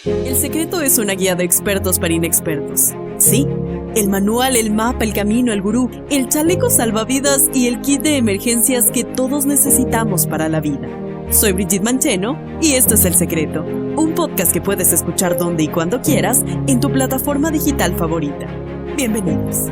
El secreto es una guía de expertos para inexpertos. Sí, el manual, el mapa, el camino, el gurú, el chaleco salvavidas y el kit de emergencias que todos necesitamos para la vida. Soy Brigitte Mancheno y esto es El Secreto, un podcast que puedes escuchar donde y cuando quieras en tu plataforma digital favorita. Bienvenidos.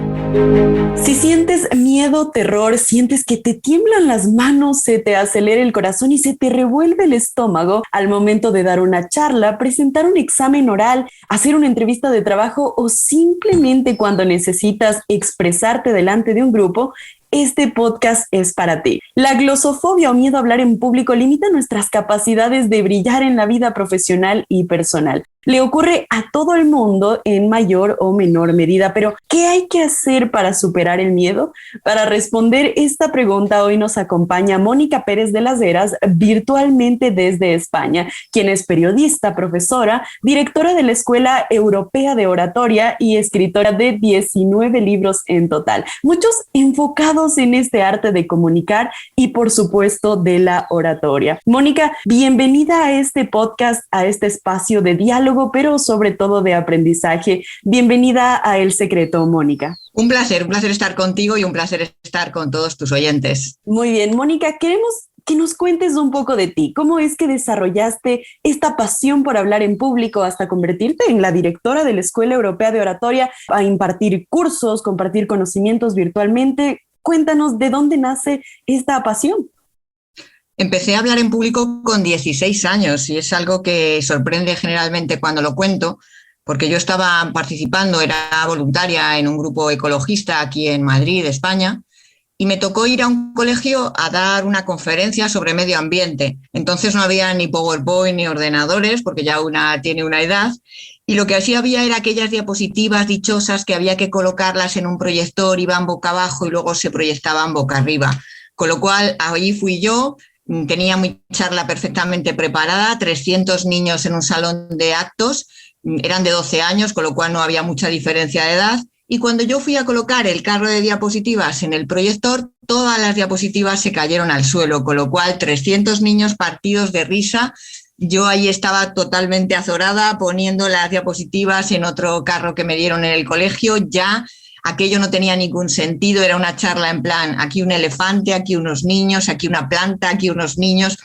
Si sientes miedo, terror, sientes que te tiemblan las manos, se te acelera el corazón y se te revuelve el estómago al momento de dar una charla, presentar un examen oral, hacer una entrevista de trabajo o simplemente cuando necesitas expresarte delante de un grupo, este podcast es para ti. La glosofobia o miedo a hablar en público limita nuestras capacidades de brillar en la vida profesional y personal. Le ocurre a todo el mundo en mayor o menor medida, pero ¿qué hay que hacer para superar el miedo? Para responder esta pregunta, hoy nos acompaña Mónica Pérez de las Heras, virtualmente desde España, quien es periodista, profesora, directora de la Escuela Europea de Oratoria y escritora de 19 libros en total, muchos enfocados en este arte de comunicar y, por supuesto, de la oratoria. Mónica, bienvenida a este podcast, a este espacio de diálogo, pero sobre todo de aprendizaje. Bienvenida a El Secreto, Mónica. Un placer estar contigo y un placer estar con todos tus oyentes. Muy bien, Mónica, queremos que nos cuentes un poco de ti. ¿Cómo es que desarrollaste esta pasión por hablar en público hasta convertirte en la directora de la Escuela Europea de Oratoria, a impartir cursos, compartir conocimientos virtualmente? Cuéntanos de dónde nace esta pasión. Empecé a hablar en público con 16 años y es algo que sorprende generalmente cuando lo cuento, porque yo estaba participando, era voluntaria en un grupo ecologista aquí en Madrid, España, y me tocó ir a un colegio a dar una conferencia sobre medio ambiente. Entonces no había ni PowerPoint ni ordenadores, porque ya una tiene una edad, y lo que sí había era aquellas diapositivas dichosas que había que colocarlas en un proyector, iban boca abajo y luego se proyectaban boca arriba. Con lo cual, ahí fui yo. Tenía mi charla perfectamente preparada, 300 niños en un salón de actos, eran de 12 años, con lo cual no había mucha diferencia de edad. Y cuando yo fui a colocar el carro de diapositivas en el proyector, todas las diapositivas se cayeron al suelo, con lo cual 300 niños partidos de risa. Yo ahí estaba totalmente azorada poniendo las diapositivas en otro carro que me dieron en el colegio, ya. Aquello no tenía ningún sentido, era una charla en plan, aquí un elefante, aquí unos niños, aquí una planta, aquí unos niños.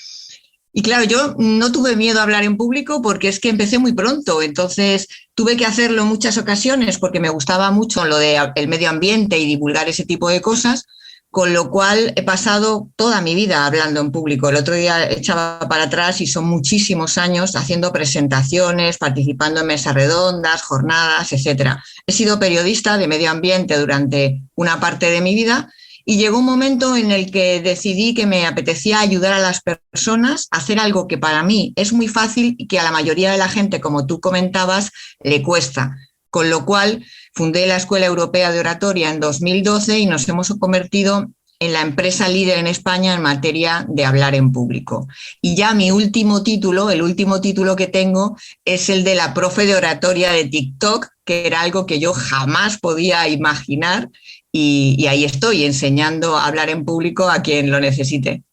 Y claro, yo no tuve miedo a hablar en público porque es que empecé muy pronto, entonces tuve que hacerlo en muchas ocasiones porque me gustaba mucho lo del medio ambiente y divulgar ese tipo de cosas, con lo cual he pasado toda mi vida hablando en público. El otro día echaba para atrás y son muchísimos años haciendo presentaciones, participando en mesas redondas, jornadas, etc. He sido periodista de medio ambiente durante una parte de mi vida y llegó un momento en el que decidí que me apetecía ayudar a las personas a hacer algo que para mí es muy fácil y que a la mayoría de la gente, como tú comentabas, le cuesta. Con lo cual fundé la Escuela Europea de Oratoria en 2012 y nos hemos convertido en la empresa líder en España en materia de hablar en público. Y ya mi último título, el último título que tengo, es el de la profe de oratoria de TikTok, que era algo que yo jamás podía imaginar y ahí estoy enseñando a hablar en público a quien lo necesite.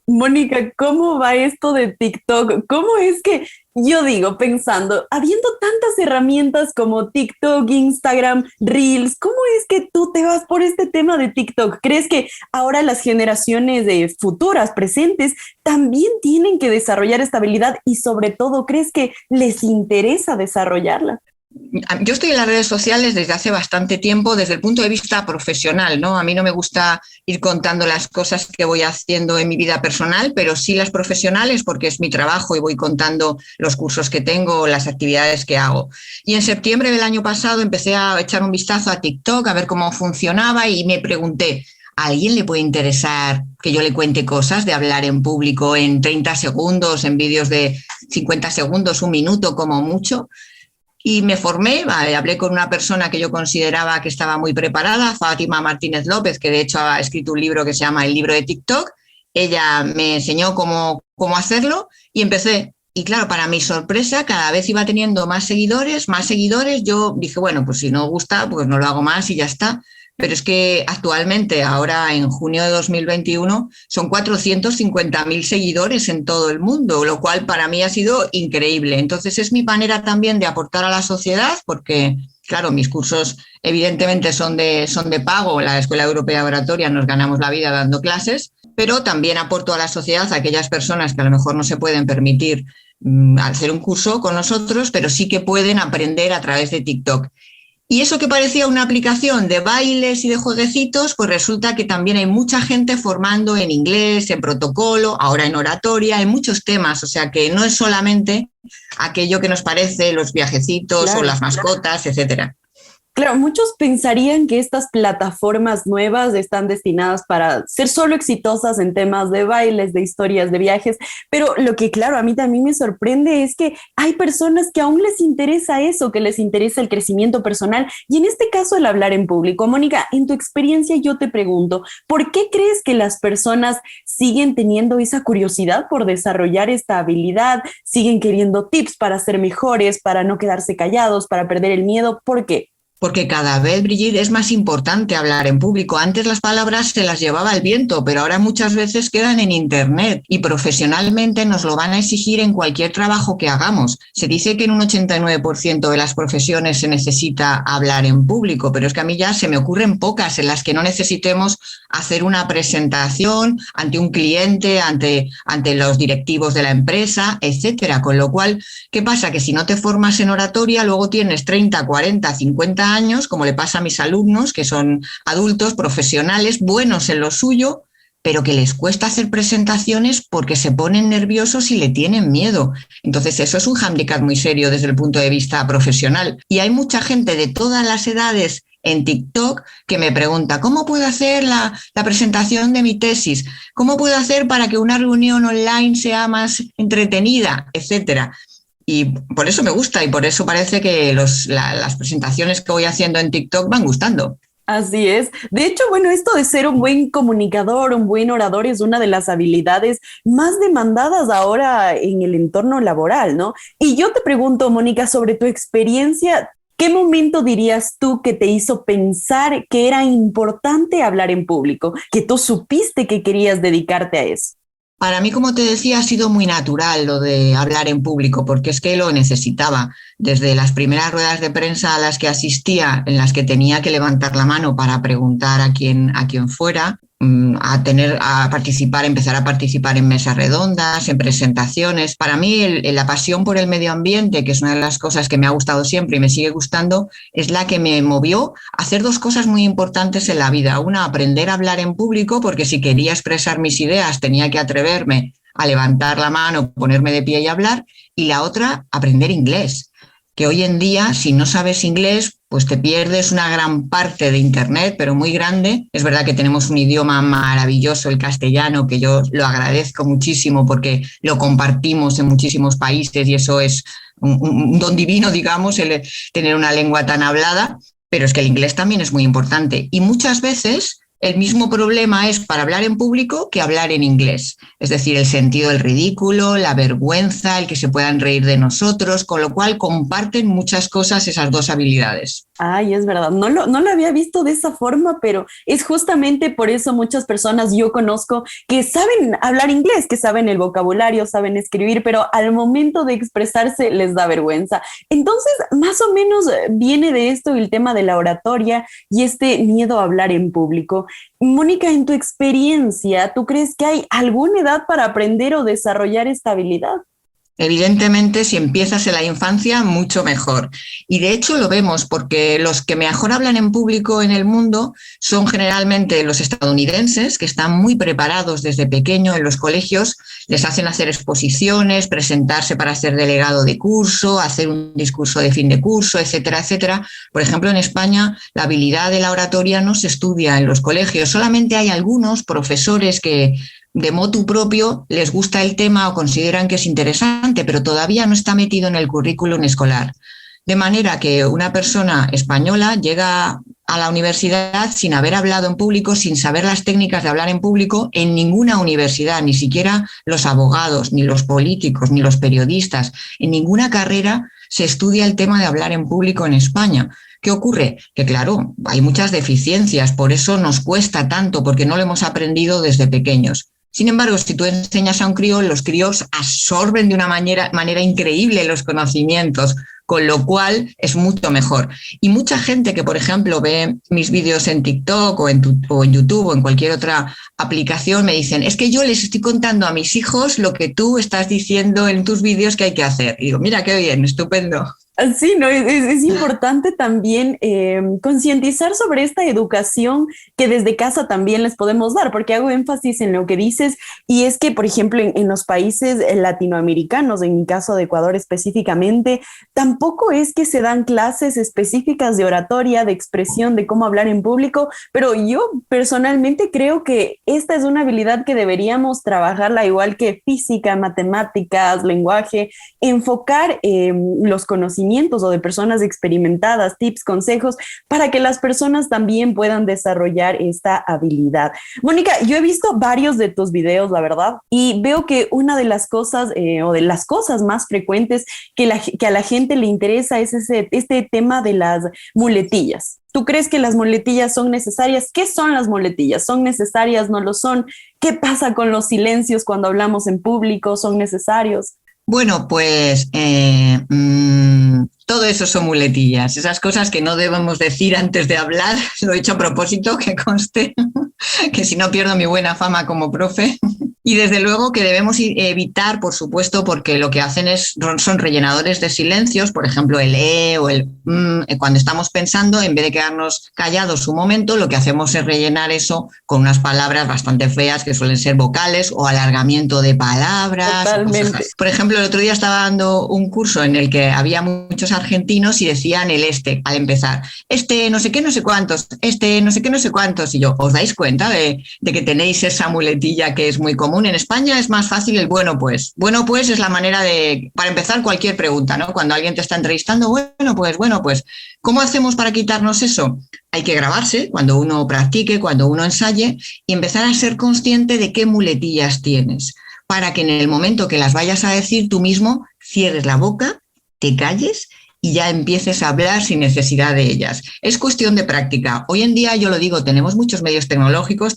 Mónica, ¿cómo va esto de TikTok? ¿Cómo es que yo digo, pensando, habiendo tantas herramientas como TikTok, Instagram, Reels, ¿cómo es que tú te vas por este tema de TikTok? ¿Crees que ahora las generaciones de futuras, presentes, también tienen que desarrollar esta habilidad y sobre todo, crees que les interesa desarrollarla? Yo estoy en las redes sociales desde hace bastante tiempo desde el punto de vista profesional, ¿no? A mí no me gusta ir contando las cosas que voy haciendo en mi vida personal, pero sí las profesionales porque es mi trabajo y voy contando los cursos que tengo, las actividades que hago. Y en septiembre del año pasado empecé a echar un vistazo a TikTok, a ver cómo funcionaba y me pregunté, ¿a alguien le puede interesar que yo le cuente cosas de hablar en público en 30 segundos, en vídeos de 50 segundos, un minuto como mucho? Y me formé, hablé con una persona que yo consideraba que estaba muy preparada, Fátima Martínez López, que de hecho ha escrito un libro que se llama El libro de TikTok. Ella me enseñó cómo hacerlo y empecé. Y claro, para mi sorpresa, cada vez iba teniendo más seguidores. Yo dije, bueno, pues si no gusta, pues no lo hago más y ya está. Pero es que actualmente, ahora en junio de 2021, son 450.000 seguidores en todo el mundo, lo cual para mí ha sido increíble. Entonces es mi manera también de aportar a la sociedad, porque, claro, mis cursos evidentemente son de pago. La Escuela Europea de Oratoria nos ganamos la vida dando clases, pero también aporto a la sociedad a aquellas personas que a lo mejor no se pueden permitir hacer un curso con nosotros, pero sí que pueden aprender a través de TikTok. Y eso que parecía una aplicación de bailes y de jueguecitos, pues resulta que también hay mucha gente formando en inglés, en protocolo, ahora en oratoria, en muchos temas. O sea que no es solamente aquello que nos parece, los viajecitos o las mascotas, etcétera. Claro, muchos pensarían que estas plataformas nuevas están destinadas para ser solo exitosas en temas de bailes, de historias, de viajes, pero lo que, claro, a mí también me sorprende es que hay personas que aún les interesa eso, que les interesa el crecimiento personal y en este caso el hablar en público. Mónica, en tu experiencia yo te pregunto, ¿por qué crees que las personas siguen teniendo esa curiosidad por desarrollar esta habilidad? ¿Siguen queriendo tips para ser mejores, para no quedarse callados, para perder el miedo? ¿Por qué? Porque cada vez, Brigitte, es más importante hablar en público. Antes las palabras se las llevaba el viento, pero ahora muchas veces quedan en Internet y profesionalmente nos lo van a exigir en cualquier trabajo que hagamos. Se dice que en un 89% de las profesiones se necesita hablar en público, pero es que a mí ya se me ocurren pocas en las que no necesitemos hacer una presentación ante un cliente, ante los directivos de la empresa, etcétera. Con lo cual, ¿qué pasa? Que si no te formas en oratoria, luego tienes 30, 40, 50 años, como le pasa a mis alumnos, que son adultos, profesionales, buenos en lo suyo, pero que les cuesta hacer presentaciones porque se ponen nerviosos y le tienen miedo. Entonces eso es un hándicap muy serio desde el punto de vista profesional. Y hay mucha gente de todas las edades en TikTok que me pregunta, ¿cómo puedo hacer la presentación de mi tesis? ¿Cómo puedo hacer para que una reunión online sea más entretenida? Etcétera. Y por eso me gusta y por eso parece que las presentaciones que voy haciendo en TikTok van gustando. Así es. De hecho, bueno, esto de ser un buen comunicador, un buen orador es una de las habilidades más demandadas ahora en el entorno laboral, ¿no? Y yo te pregunto, Mónica, sobre tu experiencia, ¿qué momento dirías tú que te hizo pensar que era importante hablar en público, que tú supiste que querías dedicarte a eso? Para mí, como te decía, ha sido muy natural lo de hablar en público, porque es que lo necesitaba. Desde las primeras ruedas de prensa a las que asistía, en las que tenía que levantar la mano para preguntar a quien fuera, empezar a participar en mesas redondas, en presentaciones. Para mí, la pasión por el medio ambiente, que es una de las cosas que me ha gustado siempre y me sigue gustando, es la que me movió a hacer dos cosas muy importantes en la vida. Una, aprender a hablar en público, porque si quería expresar mis ideas tenía que atreverme a levantar la mano, ponerme de pie y hablar. Y la otra, aprender inglés, que hoy en día, si no sabes inglés, pues te pierdes una gran parte de Internet, pero muy grande. Es verdad que tenemos un idioma maravilloso, el castellano, que yo lo agradezco muchísimo porque lo compartimos en muchísimos países y eso es un don divino, digamos, el tener una lengua tan hablada, pero es que el inglés también es muy importante. Y muchas veces el mismo problema es para hablar en público que hablar en inglés. Es decir, el sentido del ridículo, la vergüenza, el que se puedan reír de nosotros, con lo cual comparten muchas cosas esas dos habilidades. Ay, es verdad, no lo había visto de esa forma, pero es justamente por eso muchas personas yo conozco que saben hablar inglés, que saben el vocabulario, saben escribir, pero al momento de expresarse les da vergüenza. Entonces, más o menos viene de esto el tema de la oratoria y este miedo a hablar en público. Mónica, en tu experiencia, ¿tú crees que hay alguna edad para aprender o desarrollar esta habilidad? Evidentemente, si empiezas en la infancia, mucho mejor. Y de hecho lo vemos porque los que mejor hablan en público en el mundo son generalmente los estadounidenses, que están muy preparados desde pequeño en los colegios, les hacen hacer exposiciones, presentarse para ser delegado de curso, hacer un discurso de fin de curso, etcétera, etcétera. Por ejemplo, en España, la habilidad de la oratoria no se estudia en los colegios, solamente hay algunos profesores que de motu propio les gusta el tema o consideran que es interesante, pero todavía no está metido en el currículum escolar. De manera que una persona española llega a la universidad sin haber hablado en público, sin saber las técnicas de hablar en público en ninguna universidad, ni siquiera los abogados, ni los políticos, ni los periodistas. En ninguna carrera se estudia el tema de hablar en público en España. ¿Qué ocurre? Que claro, hay muchas deficiencias, por eso nos cuesta tanto, porque no lo hemos aprendido desde pequeños. Sin embargo, si tú enseñas a un crío, los críos absorben de una manera increíble los conocimientos, con lo cual es mucho mejor. Y mucha gente que, por ejemplo, ve mis vídeos en TikTok o en YouTube o en cualquier otra aplicación, me dicen, es que yo les estoy contando a mis hijos lo que tú estás diciendo en tus vídeos que hay que hacer. Y digo, mira, qué bien, estupendo. Sí, no, es importante también concientizar sobre esta educación que desde casa también les podemos dar, porque hago énfasis en lo que dices, y es que, por ejemplo, en los países latinoamericanos, en mi caso de Ecuador específicamente, tampoco es que se dan clases específicas de oratoria, de expresión, de cómo hablar en público, pero yo personalmente creo que esta es una habilidad que deberíamos trabajarla igual que física, matemáticas, lenguaje, enfocar los conocimientos o de personas experimentadas, tips, consejos, para que las personas también puedan desarrollar esta habilidad. Mónica, yo he visto varios de tus videos, la verdad, y veo que una de las cosas o de las cosas más frecuentes que a la gente le interesa es este tema de las muletillas. ¿Tú crees que las muletillas son necesarias? ¿Qué son las muletillas? ¿Son necesarias? ¿No lo son? ¿Qué pasa con los silencios cuando hablamos en público? ¿Son necesarios? Bueno, pues todo eso son muletillas, esas cosas que no debemos decir antes de hablar, lo he hecho a propósito, que conste, que si no pierdo mi buena fama como profe. Y desde luego que debemos evitar, por supuesto, porque lo que hacen son rellenadores de silencios, por ejemplo, el o el cuando estamos pensando, en vez de quedarnos callados un momento, lo que hacemos es rellenar eso con unas palabras bastante feas que suelen ser vocales o alargamiento de palabras. Totalmente. Por ejemplo, el otro día estaba dando un curso en el que había muchos argentinos y decían el al empezar. No sé qué, no sé cuántos, no sé qué, no sé cuántos. Y yo, ¿os dais cuenta de que tenéis esa muletilla que es muy común? En España es más fácil el bueno pues. Bueno pues es la manera para empezar cualquier pregunta, ¿no? Cuando alguien te está entrevistando, bueno pues. ¿Cómo hacemos para quitarnos eso? Hay que grabarse cuando uno practique, cuando uno ensaye y empezar a ser consciente de qué muletillas tienes, para que en el momento que las vayas a decir tú mismo cierres la boca, te calles y ya empieces a hablar sin necesidad de ellas. Es cuestión de práctica. Hoy en día, yo lo digo, tenemos muchos medios tecnológicos,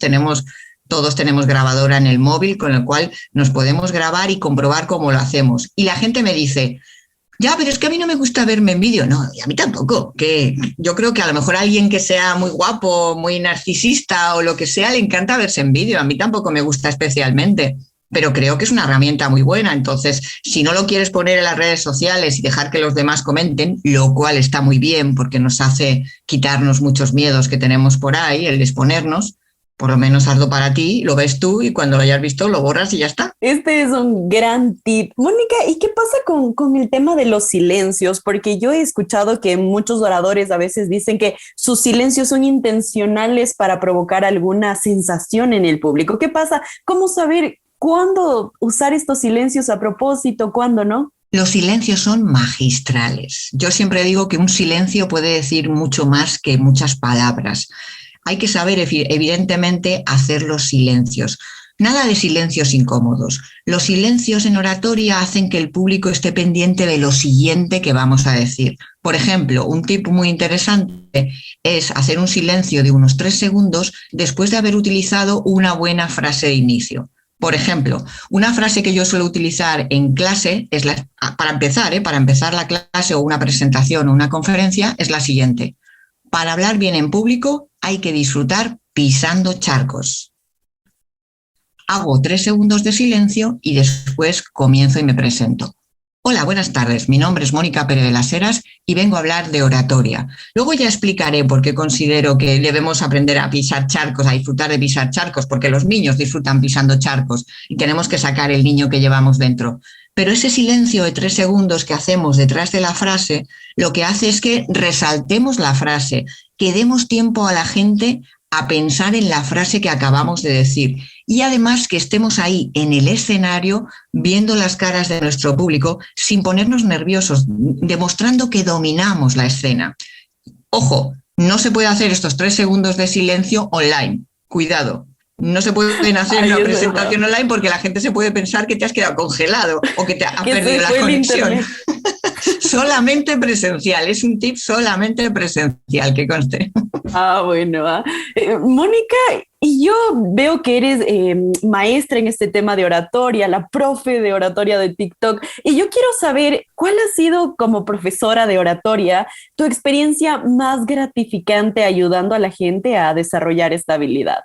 todos tenemos grabadora en el móvil, con el cual nos podemos grabar y comprobar cómo lo hacemos. Y la gente me dice, ya, pero es que a mí no me gusta verme en vídeo. No, y a mí tampoco. Que yo creo que a lo mejor a alguien que sea muy guapo, muy narcisista o lo que sea, le encanta verse en vídeo. A mí tampoco me gusta especialmente, pero creo que es una herramienta muy buena. Entonces, si no lo quieres poner en las redes sociales y dejar que los demás comenten, lo cual está muy bien porque nos hace quitarnos muchos miedos que tenemos por ahí, el exponernos, por lo menos hazlo para ti, lo ves tú y cuando lo hayas visto lo borras y ya está. Este es un gran tip. Mónica, ¿y qué pasa con el tema de los silencios? Porque yo he escuchado que muchos oradores a veces dicen que sus silencios son intencionales para provocar alguna sensación en el público. ¿Qué pasa? ¿Cómo saber cuándo usar estos silencios a propósito, cuándo no? Los silencios son magistrales. Yo siempre digo que un silencio puede decir mucho más que muchas palabras. Hay que saber, evidentemente, hacer los silencios. Nada de silencios incómodos. Los silencios en oratoria hacen que el público esté pendiente de lo siguiente que vamos a decir. Por ejemplo, un tip muy interesante es hacer un silencio de unos 3 segundos después de haber utilizado una buena frase de inicio. Por ejemplo, una frase que yo suelo utilizar en clase, para empezar la clase o una presentación o una conferencia, es la siguiente. Para hablar bien en público hay que disfrutar pisando charcos. Hago 3 segundos de silencio y después comienzo y me presento. Hola, buenas tardes. Mi nombre es Mónica Pérez de las Heras y vengo a hablar de oratoria. Luego ya explicaré por qué considero que debemos aprender a pisar charcos, a disfrutar de pisar charcos, porque los niños disfrutan pisando charcos y tenemos que sacar el niño que llevamos dentro. Pero ese silencio de 3 segundos que hacemos detrás de la frase, lo que hace es que resaltemos la frase, que demos tiempo a la gente a pensar en la frase que acabamos de decir y además que estemos ahí en el escenario viendo las caras de nuestro público sin ponernos nerviosos, demostrando que dominamos la escena. Ojo, no se puede hacer estos 3 segundos de silencio online. Cuidado. No se pueden hacer Ay, una es presentación verdad. online porque la gente se puede pensar que te has quedado congelado o que te ha Que perdido se la fue el conexión. internet. Solamente presencial, es un tip solamente presencial, que conste. Ah, bueno. Mónica, y yo veo que eres maestra en este tema de oratoria, la profe de oratoria de TikTok, y yo quiero saber cuál ha sido como profesora de oratoria tu experiencia más gratificante ayudando a la gente a desarrollar esta habilidad.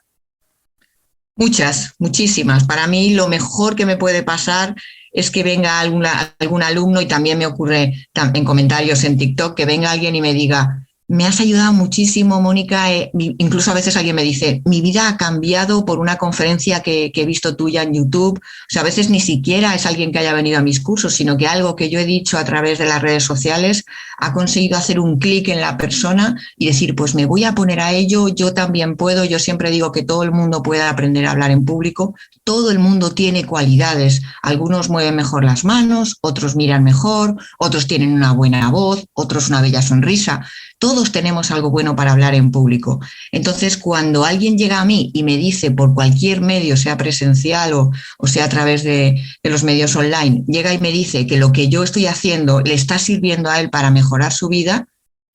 Muchas, muchísimas. Para mí lo mejor que me puede pasar es que venga algún alumno, y también me ocurre en comentarios en TikTok, que venga alguien y me diga, me has ayudado muchísimo, Mónica. Incluso a veces alguien me dice, mi vida ha cambiado por una conferencia que he visto tuya en YouTube. O sea, a veces ni siquiera es alguien que haya venido a mis cursos, sino que algo que yo he dicho a través de las redes sociales ha conseguido hacer un clic en la persona y decir, pues me voy a poner a ello, yo también puedo. Yo siempre digo que todo el mundo puede aprender a hablar en público, todo el mundo tiene cualidades. Algunos mueven mejor las manos, otros miran mejor, otros tienen una buena voz, otros una bella sonrisa. Todos tenemos algo bueno para hablar en público. Entonces, cuando alguien llega a mí y me dice por cualquier medio, sea presencial o sea a través de los medios online, llega y me dice que lo que yo estoy haciendo le está sirviendo a él para mejorar su vida,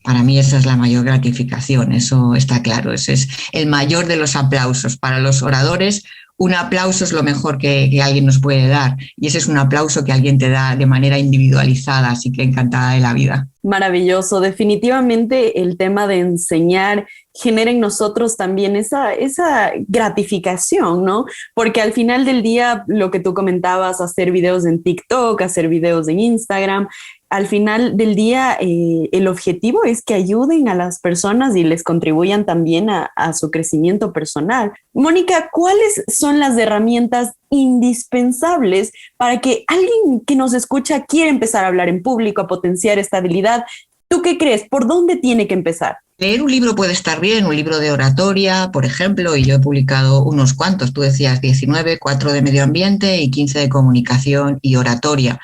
para mí esa es la mayor gratificación, eso está claro. Ese es el mayor de los aplausos. Para los oradores, un aplauso es lo mejor que alguien nos puede dar, y ese es un aplauso que alguien te da de manera individualizada, así que encantada de la vida. Maravilloso. Definitivamente el tema de enseñar genera en nosotros también esa gratificación, ¿no? Porque al final del día, lo que tú comentabas, hacer videos en TikTok, hacer videos en Instagram, al final del día el objetivo es que ayuden a las personas y les contribuyan también a su crecimiento personal. Mónica, ¿cuáles son las herramientas indispensables para que alguien que nos escucha quiera empezar a hablar en público, a potenciar esta habilidad? ¿Tú qué crees? ¿Por dónde tiene que empezar? Leer un libro puede estar bien, un libro de oratoria, por ejemplo, y yo he publicado unos cuantos, tú decías 19, 4 de medio ambiente y 15 de comunicación y oratoria.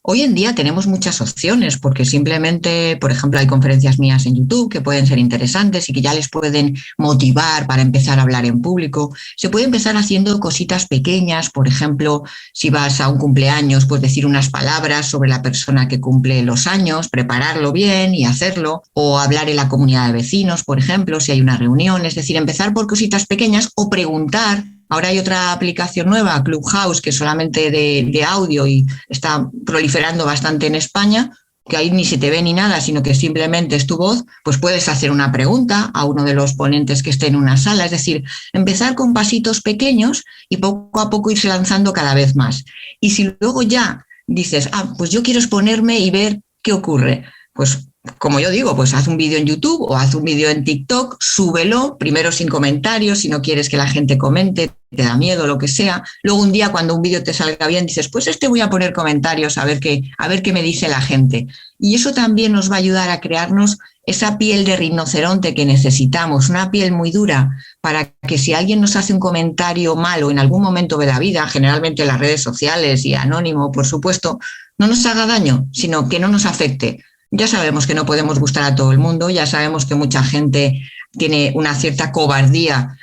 Hoy en día tenemos muchas opciones porque simplemente, por ejemplo, hay conferencias mías en YouTube que pueden ser interesantes y que ya les pueden motivar para empezar a hablar en público. Se puede empezar haciendo cositas pequeñas, por ejemplo, si vas a un cumpleaños, pues decir unas palabras sobre la persona que cumple los años, prepararlo bien y hacerlo, o hablar en la comunidad de vecinos, por ejemplo, si hay una reunión, es decir, empezar por cositas pequeñas o preguntar. Ahora hay otra aplicación nueva, Clubhouse, que es solamente de audio y está proliferando bastante en España, que ahí ni se te ve ni nada, sino que simplemente es tu voz, pues puedes hacer una pregunta a uno de los ponentes que esté en una sala. Es decir, empezar con pasitos pequeños y poco a poco irse lanzando cada vez más. Y si luego ya dices, pues yo quiero exponerme y ver qué ocurre, pues como yo digo, pues haz un vídeo en YouTube o haz un vídeo en TikTok, súbelo, primero sin comentarios, si no quieres que la gente comente, te da miedo, lo que sea. Luego un día cuando un vídeo te salga bien, dices, pues voy a poner comentarios a ver qué me dice la gente. Y eso también nos va a ayudar a crearnos esa piel de rinoceronte que necesitamos, una piel muy dura, para que si alguien nos hace un comentario malo en algún momento de la vida, generalmente en las redes sociales y anónimo, por supuesto, no nos haga daño, sino que no nos afecte. Ya sabemos que no podemos gustar a todo el mundo, ya sabemos que mucha gente tiene una cierta cobardía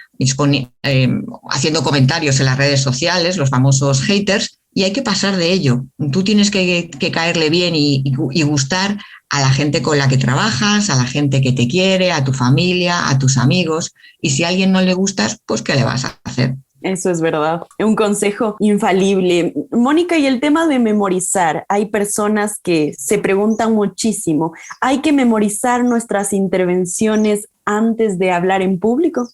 haciendo comentarios en las redes sociales, los famosos haters, y hay que pasar de ello. Tú tienes que caerle bien y gustar a la gente con la que trabajas, a la gente que te quiere, a tu familia, a tus amigos, y si a alguien no le gustas, pues ¿qué le vas a hacer? Eso es verdad, un consejo infalible. Mónica, y el tema de memorizar, hay personas que se preguntan muchísimo, ¿hay que memorizar nuestras intervenciones antes de hablar en público?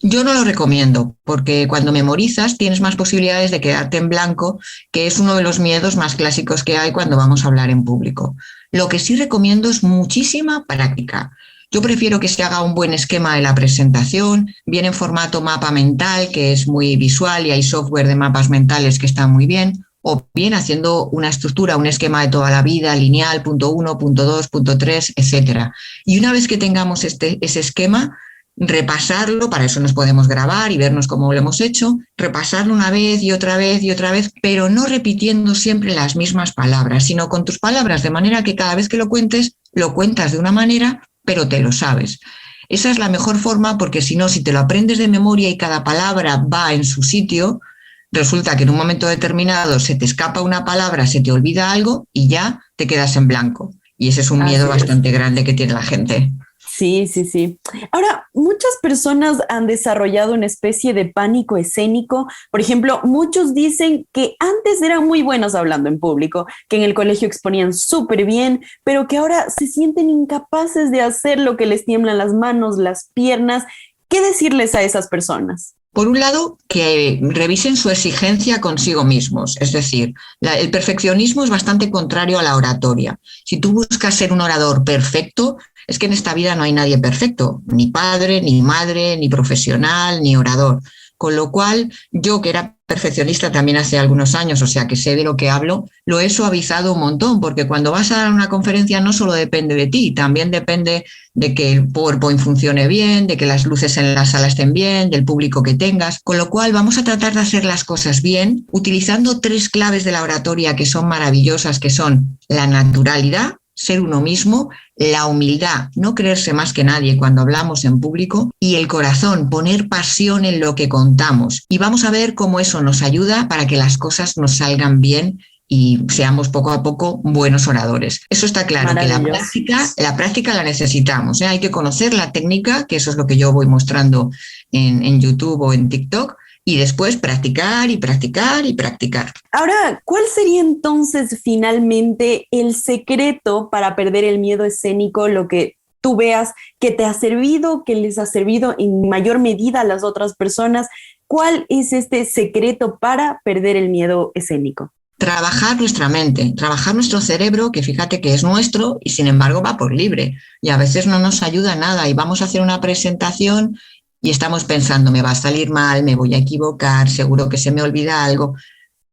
Yo no lo recomiendo, porque cuando memorizas tienes más posibilidades de quedarte en blanco, que es uno de los miedos más clásicos que hay cuando vamos a hablar en público. Lo que sí recomiendo es muchísima práctica. Yo prefiero que se haga un buen esquema de la presentación, bien en formato mapa mental, que es muy visual y hay software de mapas mentales que está muy bien, o bien haciendo una estructura, un esquema de toda la vida, lineal, punto 1, punto 2, punto 3, etc. Y una vez que tengamos ese esquema, repasarlo, para eso nos podemos grabar y vernos cómo lo hemos hecho, repasarlo una vez y otra vez y otra vez, pero no repitiendo siempre las mismas palabras, sino con tus palabras, de manera que cada vez que lo cuentes, lo cuentas de una manera, pero te lo sabes. Esa es la mejor forma, porque si no, si te lo aprendes de memoria y cada palabra va en su sitio, resulta que en un momento determinado se te escapa una palabra, se te olvida algo y ya te quedas en blanco. Y ese es un miedo bastante grande que tiene la gente. Sí, sí, sí. Ahora, muchas personas han desarrollado una especie de pánico escénico. Por ejemplo, muchos dicen que antes eran muy buenos hablando en público, que en el colegio exponían súper bien, pero que ahora se sienten incapaces de hacer lo que les tiemblan las manos, las piernas. ¿Qué decirles a esas personas? Por un lado, que revisen su exigencia consigo mismos. Es decir, el perfeccionismo es bastante contrario a la oratoria. Si tú buscas ser un orador perfecto, es que en esta vida no hay nadie perfecto, ni padre, ni madre, ni profesional, ni orador. Con lo cual, yo que era perfeccionista también hace algunos años, o sea que sé de lo que hablo, lo he suavizado un montón, porque cuando vas a dar una conferencia no solo depende de ti, también depende de que el PowerPoint funcione bien, de que las luces en la sala estén bien, del público que tengas. Con lo cual vamos a tratar de hacer las cosas bien, utilizando 3 claves de la oratoria que son maravillosas, que son la naturalidad, ser uno mismo, la humildad, no creerse más que nadie cuando hablamos en público, y el corazón, poner pasión en lo que contamos. Y vamos a ver cómo eso nos ayuda para que las cosas nos salgan bien y seamos poco a poco buenos oradores. Eso está claro, que la práctica la necesitamos, ¿eh? Hay que conocer la técnica, que eso es lo que yo voy mostrando en YouTube o en TikTok, y después practicar y practicar y practicar. Ahora, ¿cuál sería entonces finalmente el secreto para perder el miedo escénico, lo que tú veas que te ha servido, que les ha servido en mayor medida a las otras personas? ¿Cuál es este secreto para perder el miedo escénico? Trabajar nuestra mente, trabajar nuestro cerebro, que fíjate que es nuestro y sin embargo va por libre. Y a veces no nos ayuda nada y vamos a hacer una presentación y estamos pensando, me va a salir mal, me voy a equivocar, seguro que se me olvida algo.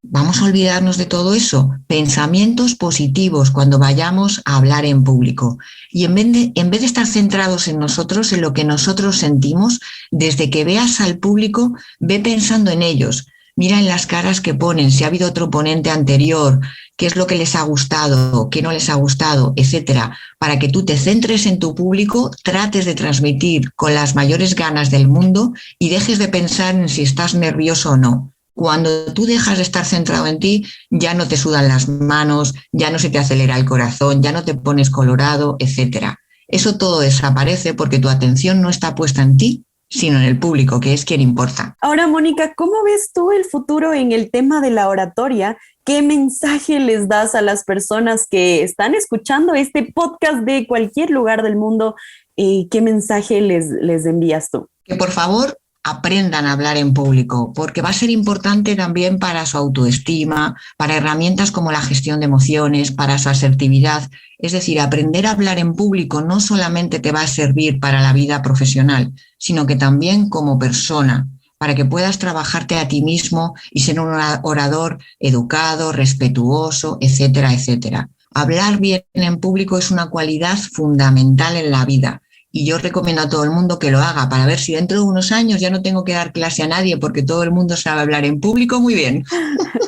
Vamos a olvidarnos de todo eso. Pensamientos positivos cuando vayamos a hablar en público. Y en vez de estar centrados en nosotros, en lo que nosotros sentimos, desde que veas al público, ve pensando en ellos. Mira en las caras que ponen, si ha habido otro ponente anterior, qué es lo que les ha gustado, qué no les ha gustado, etcétera, para que tú te centres en tu público, trates de transmitir con las mayores ganas del mundo y dejes de pensar en si estás nervioso o no. Cuando tú dejas de estar centrado en ti, ya no te sudan las manos, ya no se te acelera el corazón, ya no te pones colorado, etcétera. Eso todo desaparece porque tu atención no está puesta en ti, sino en el público, que es quien importa. Ahora, Mónica, ¿cómo ves tú el futuro en el tema de la oratoria? ¿Qué mensaje les das a las personas que están escuchando este podcast de cualquier lugar del mundo? ¿Qué mensaje les envías tú? Que por favor aprendan a hablar en público, porque va a ser importante también para su autoestima, para herramientas como la gestión de emociones, para su asertividad. Es decir, aprender a hablar en público no solamente te va a servir para la vida profesional, sino que también como persona, para que puedas trabajarte a ti mismo y ser un orador educado, respetuoso, etcétera, etcétera. Hablar bien en público es una cualidad fundamental en la vida. Y yo recomiendo a todo el mundo que lo haga para ver si dentro de unos años ya no tengo que dar clase a nadie porque todo el mundo sabe hablar en público muy bien.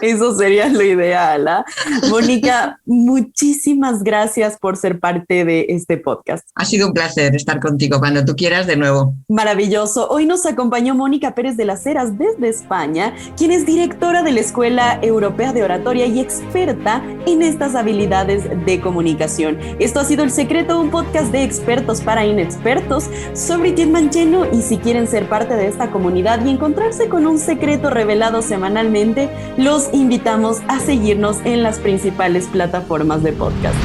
Eso sería lo ideal, ¿eh? Mónica, muchísimas gracias por ser parte de este podcast. Ha sido un placer estar contigo cuando tú quieras de nuevo. Maravilloso. Hoy nos acompañó Mónica Pérez de las Heras desde España, quien es directora de la Escuela Europea de Oratoria y experta en estas habilidades de comunicación. Esto ha sido El Secreto, un podcast de expertos para inexpertos. Soy Brigitte Mancheno y si quieren ser parte de esta comunidad y encontrarse con un secreto revelado semanalmente, los invitamos a seguirnos en las principales plataformas de podcast.